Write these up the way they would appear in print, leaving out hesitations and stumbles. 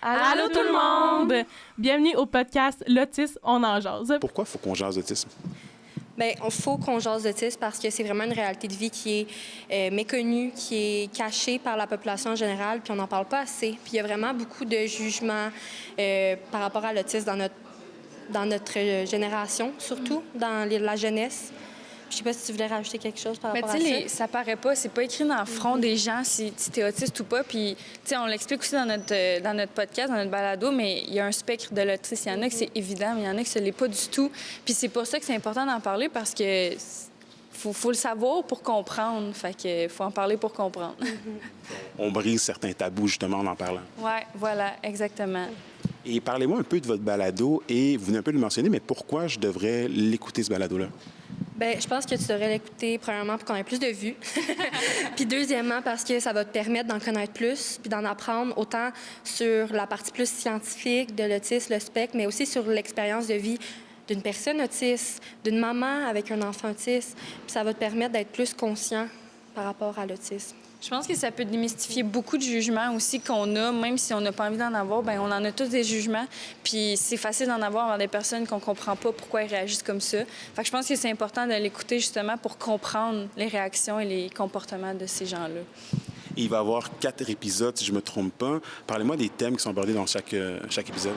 Allô tout le monde! Bienvenue au podcast L'autisme, on en jase. Pourquoi il faut qu'on jase d'autisme? Bien, il faut qu'on jase d'autisme parce que c'est vraiment une réalité de vie qui est méconnue, qui est cachée par la population en général, puis on n'en parle pas assez. Puis il y a vraiment beaucoup de jugements par rapport à l'autisme dans notre génération, surtout dans la jeunesse. Je sais pas si tu voulais rajouter quelque chose par rapport à ça. Mais tu sais, ça paraît pas, c'est pas écrit dans le front des gens si tu es autiste ou pas. Puis, tu sais, on l'explique aussi dans notre podcast, dans notre balado, mais il y a un spectre de l'autisme. Il y en a que c'est évident, mais il y en a que ce l'est pas du tout. Puis c'est pour ça que c'est important d'en parler parce que faut le savoir pour comprendre. Fait que faut en parler pour comprendre. On brise certains tabous, justement, en parlant. Ouais, voilà, exactement. Et parlez-moi un peu de votre balado, et vous venez un peu de le mentionner, mais pourquoi je devrais l'écouter, ce balado-là? Bien, je pense que tu devrais l'écouter, premièrement, pour qu'on ait plus de vues. Puis deuxièmement, parce que ça va te permettre d'en connaître plus, puis d'en apprendre autant sur la partie plus scientifique de l'autisme, le spectre, mais aussi sur l'expérience de vie d'une personne autiste, d'une maman avec un enfant autiste. Puis ça va te permettre d'être plus conscient par rapport à l'autisme. Je pense que ça peut démystifier beaucoup de jugements aussi qu'on a, même si on n'a pas envie d'en avoir. Bien, on en a tous des jugements, puis c'est facile d'en avoir envers des personnes qu'on comprend pas pourquoi ils réagissent comme ça. Fait que je pense que c'est important de l'écouter justement pour comprendre les réactions et les comportements de ces gens-là. Et il va y avoir 4 épisodes, si je ne me trompe pas. Parlez-moi des thèmes qui sont abordés dans chaque épisode.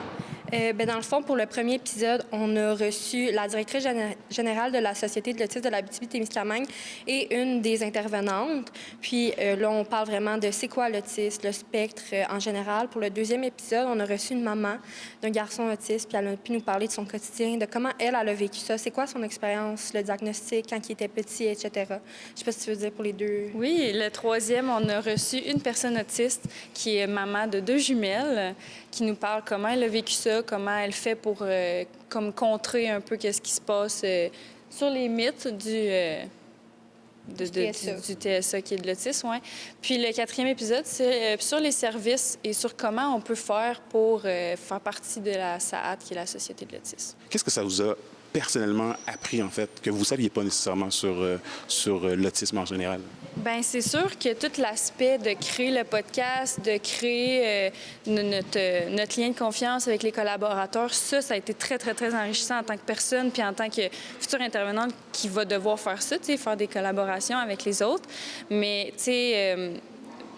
Bien, dans le fond, pour le premier épisode, on a reçu la directrice générale de la Société de l'autisme de l'Abitibi-Témiscamingue et une des intervenantes. Puis là, on parle vraiment de c'est quoi l'autisme, le spectre en général. Pour le deuxième épisode, on a reçu une maman d'un garçon autiste, puis elle a pu nous parler de son quotidien, de comment elle a vécu ça, c'est quoi son expérience, le diagnostic quand il était petit, etc. Je ne sais pas si tu veux dire pour les deux. Oui, le troisième, on a reçu une personne autiste qui est maman de 2 jumelles, qui nous parle comment elle a vécu ça, comment elle fait pour comme contrer un peu qu'est-ce qui se passe sur les mythes du TSA qui est de l'autisme. Ouais. Puis le 4e épisode, c'est sur les services et sur comment on peut faire pour faire partie de la SAAT, qui est la Société de l'autisme. Qu'est-ce que ça vous a personnellement appris, en fait, que vous ne saviez pas nécessairement sur l'autisme en général? Bien, c'est sûr que tout l'aspect de créer le podcast, de créer notre lien de confiance avec les collaborateurs, ça a été très, très, très enrichissant en tant que personne puis en tant que future intervenante qui va devoir faire ça, tu sais, faire des collaborations avec les autres. Mais, tu sais,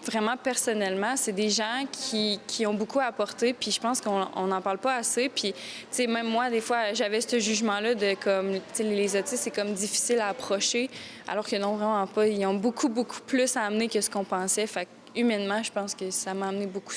vraiment, personnellement, c'est des gens qui ont beaucoup apporté, puis je pense qu'on n'en parle pas assez. Puis, tu sais, même moi, des fois, j'avais ce jugement-là de comme, tu sais, les autistes, c'est comme difficile à approcher, alors que non, vraiment pas. Ils ont beaucoup, beaucoup plus à amener que ce qu'on pensait. Fait que, humainement, je pense que ça m'a amené beaucoup